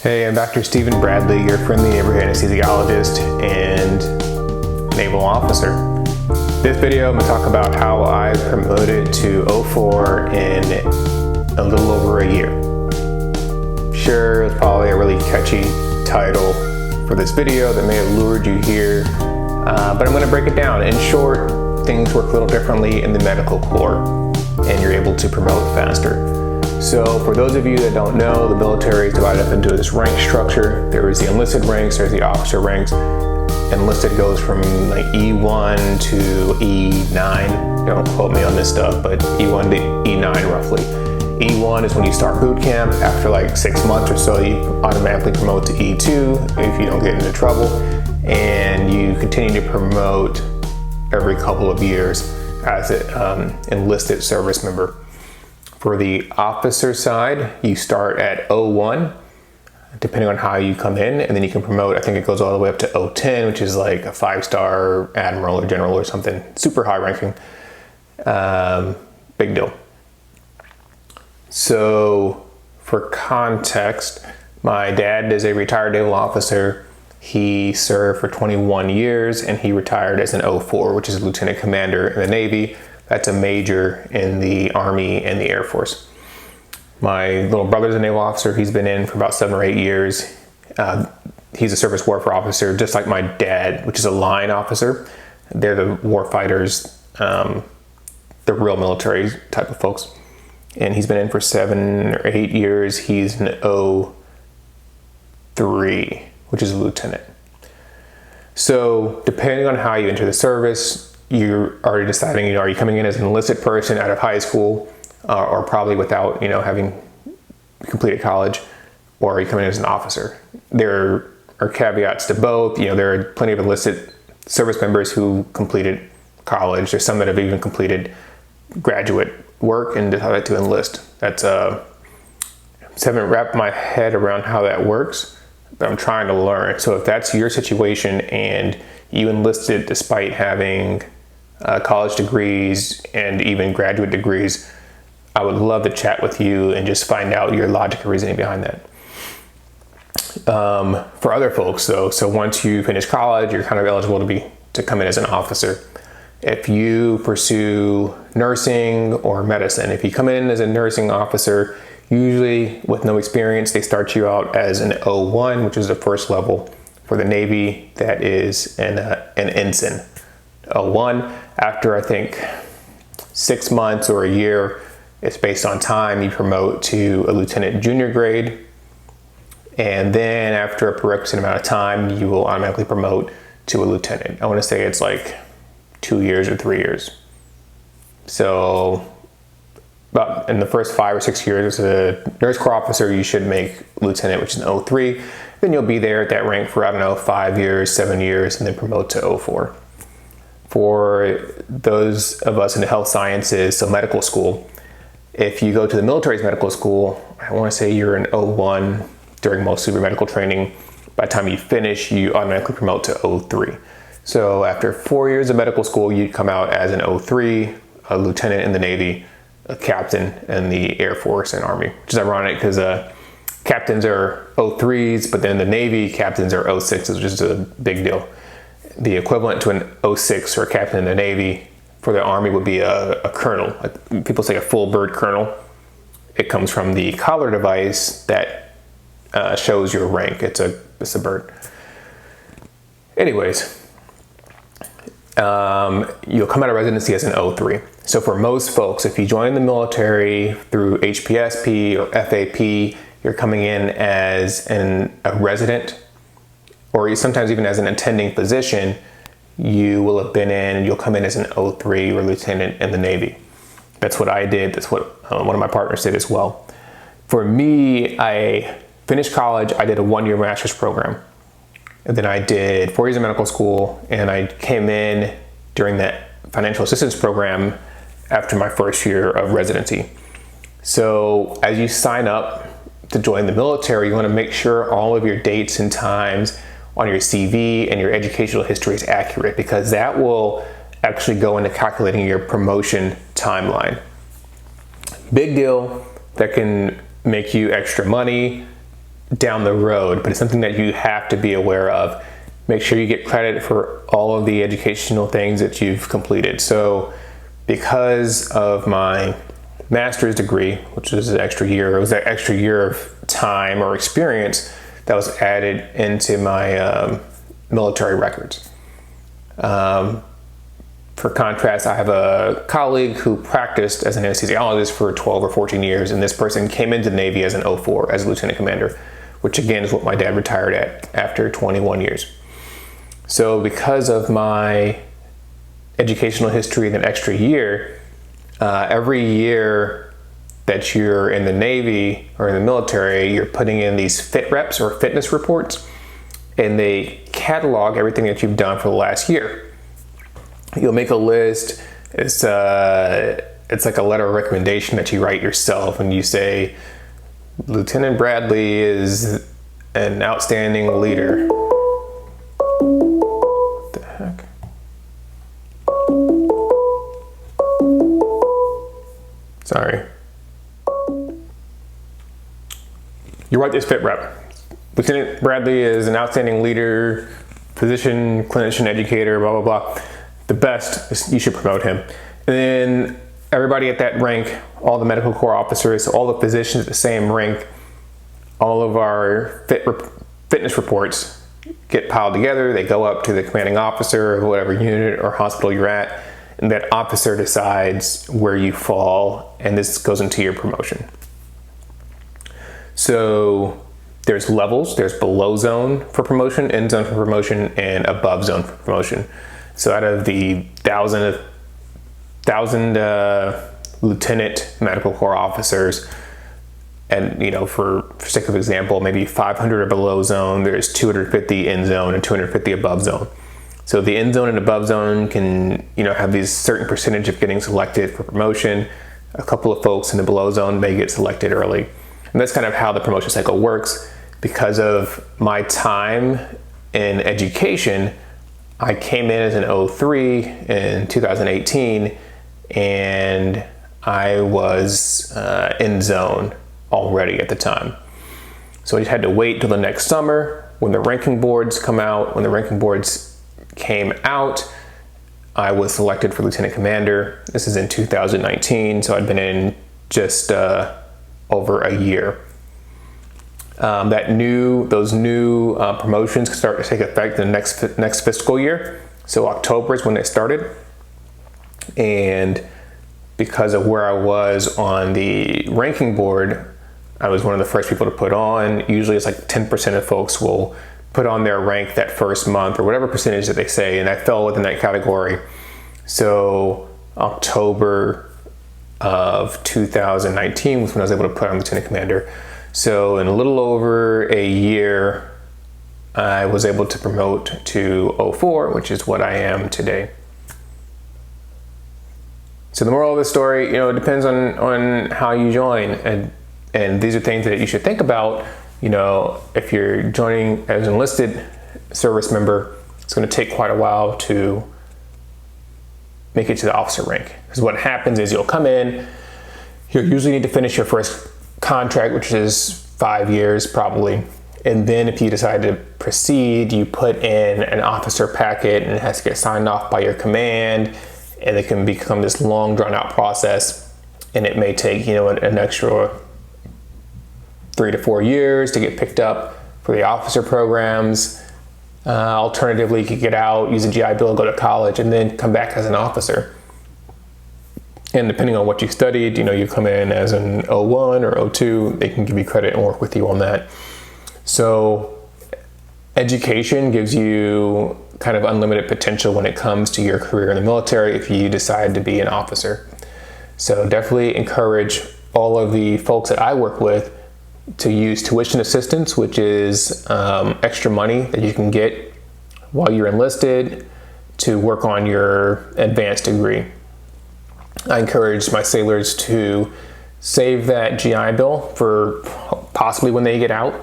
Hey, I'm Dr. Stephen Bradley, your friendly neighborhood anesthesiologist and naval officer. This video, I'm going to talk about how I promoted to O-4 in a little over a year. Sure, it's probably a really catchy title for this video that may have lured you here, but I'm going to break it down. In short, things work a little differently in the medical corps, and you're able to promote faster. So for those of you that don't know, the military is divided up into this rank structure. There is the enlisted ranks, there's the officer ranks. Enlisted goes from like E1 to E9. Don't quote me on this stuff, but E1 to E9 roughly. E1 is when you start boot camp. After like 6 months or so, you automatically promote to E2 if you don't get into trouble. And you continue to promote every couple of years as an enlisted service member. For the officer side, you start at O1, depending on how you come in, and then you can promote, I think it goes all the way up to O10, which is like a 5-star admiral or general or something, super high ranking. Big deal. So for context, my dad is a retired naval officer. He served for 21 years and he retired as an O-4, which is a lieutenant commander in the Navy. That's a major in the Army and the Air Force. My little brother's a naval officer. He's been in for about 7 or 8 years. He's a surface warfare officer, just like my dad, which is a line officer. They're the war fighters, the real military type of folks. And he's been in for 7 or 8 years. He's an O3, which is a lieutenant. So depending on how you enter the service, you're already deciding, are you coming in as an enlisted person out of high school or probably without, having completed college, or are you coming in as an officer? There are caveats to both. There are plenty of enlisted service members who completed college. There's some that have even completed graduate work and decided to enlist. I haven't wrapped my head around how that works, but I'm trying to learn. So if that's your situation and you enlisted despite having college degrees and even graduate degrees, I would love to chat with you and just find out your logic and reasoning behind that. For other folks though, so once you finish college, you're kind of eligible to come in as an officer. If you pursue nursing or medicine, if you come in as a nursing officer, usually with no experience, they start you out as an O1, which is the first level. For the Navy, that is an ensign. O1, after I think 6 months or a year, it's based on time, you promote to a lieutenant junior grade. And then after a prerequisite amount of time, you will automatically promote to a lieutenant. I want to say it's like 2 years or 3 years. So but in the first 5 or 6 years as a nurse corps officer, you should make lieutenant, which is an O3. Then you'll be there at that rank for, 5 years, 7 years, and then promote to O4. For those of us in the health sciences, so medical school, if you go to the military's medical school, I want to say you're an O1 during most of your medical training. By the time you finish, you automatically promote to O3. So after 4 years of medical school, you'd come out as an O3, a lieutenant in the Navy, a captain in the Air Force and Army, which is ironic because captains are O3s, but then the Navy captains are O6s, which is a big deal. The equivalent to an O6 or a captain in the Navy for the Army would be a colonel. People say a full bird colonel. It comes from the collar device that shows your rank. It's a bird. Anyways, you'll come out of residency as an O3. So for most folks, if you join the military through HPSP or FAP, you're coming in as a resident, or sometimes even as an attending physician. You'll come in as an O3 or lieutenant in the Navy. That's what I did. That's what one of my partners did as well. For me, I finished college. I did a 1-year master's program. And then I did 4 years of medical school, and I came in during that financial assistance program after my first year of residency. So as you sign up to join the military, you want to make sure all of your dates and times on your CV and your educational history is accurate, because that will actually go into calculating your promotion timeline. Big deal that can make you extra money, down the road, but it's something that you have to be aware of. Make sure you get credit for all of the educational things that you've completed. So because of my master's degree, which was an extra year, it was that extra year of time or experience that was added into my military records. For contrast, I have a colleague who practiced as an anesthesiologist for 12 or 14 years, and this person came into the Navy as an O-4, as a lieutenant commander, which again is what my dad retired at after 21 years. So because of my educational history and an extra year, every year that you're in the Navy or in the military, you're putting in these FITREPS or fitness reports, and they catalog everything that you've done for the last year. You'll make a list. It's like a letter of recommendation that you write yourself, and you say, Lieutenant Bradley is an outstanding leader. What the heck? Sorry. You write this FITREP. Lieutenant Bradley is an outstanding leader, physician, clinician, educator, blah, blah, blah. The best, you should promote him. And then everybody at that rank, all the medical corps officers, all the physicians at the same rank, all of our fitness reports get piled together. They go up to the commanding officer of whatever unit or hospital you're at, and that officer decides where you fall, and this goes into your promotion. So there's levels. There's below zone for promotion, end zone for promotion, and above zone for promotion. So out of the 1,000 lieutenant medical corps officers, and for sake of example, maybe 500 are below zone, there's 250 in zone and 250 above zone. So the in zone and above zone can have these certain percentage of getting selected for promotion. A couple of folks in the below zone may get selected early. And that's kind of how the promotion cycle works. Because of my time in education, I came in as an O3 in 2018, and I was in zone already at the time. So I just had to wait till the next summer when the ranking boards come out. When the ranking boards came out, I was selected for lieutenant commander. This is in 2019, so I'd been in just over a year. Those new promotions start to take effect in the next fiscal year. So October is when they started. And because of where I was on the ranking board, I was one of the first people to put on. Usually it's like 10% of folks will put on their rank that first month, or whatever percentage that they say, and I fell within that category. So October of 2019 was when I was able to put on lieutenant commander. So in a little over a year, I was able to promote to O-4, which is what I am today. So the moral of the story, it depends on how you join, and these are things that you should think about. If you're joining as an enlisted service member, it's going to take quite a while to make it to the officer rank. Because what happens is you'll come in, you'll usually need to finish your first contract, which is 5 years probably, and then if you decide to proceed, you put in an officer packet, and it has to get signed off by your command, and it can become this long drawn out process, and it may take an extra 3 to 4 years to get picked up for the officer programs. Alternatively, you could get out, use a GI Bill, go to college, and then come back as an officer. And depending on what you studied, you come in as an O1 or O2, they can give you credit and work with you on that. So education gives you kind of unlimited potential when it comes to your career in the military if you decide to be an officer. So definitely encourage all of the folks that I work with to use tuition assistance, which is extra money that you can get while you're enlisted to work on your advanced degree. I encourage my sailors to save that GI Bill for possibly when they get out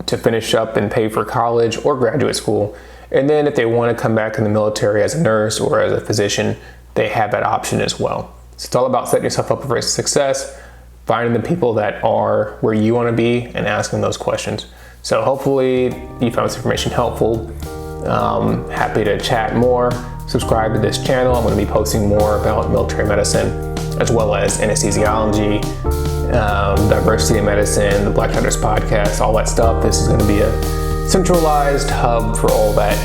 to finish up and pay for college or graduate school. And then if they want to come back in the military as a nurse or as a physician, they have that option as well. So it's all about setting yourself up for success. finding the people that are where you want to be and asking those questions. So hopefully you found this information helpful. Happy to chat more. Subscribe to this channel. I'm going to be posting more about military medicine, as well as anesthesiology, diversity in medicine, the Black Hunters podcast, all that stuff. This is going to be a centralized hub for all that.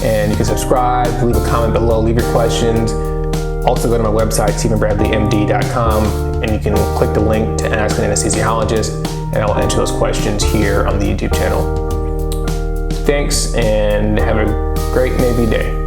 And you can subscribe, leave a comment below, leave your questions. Also go to my website, StephenBradleyMD.com, and you can click the link to ask an anesthesiologist, and I'll answer those questions here on the YouTube channel. Thanks, and have a great Navy day.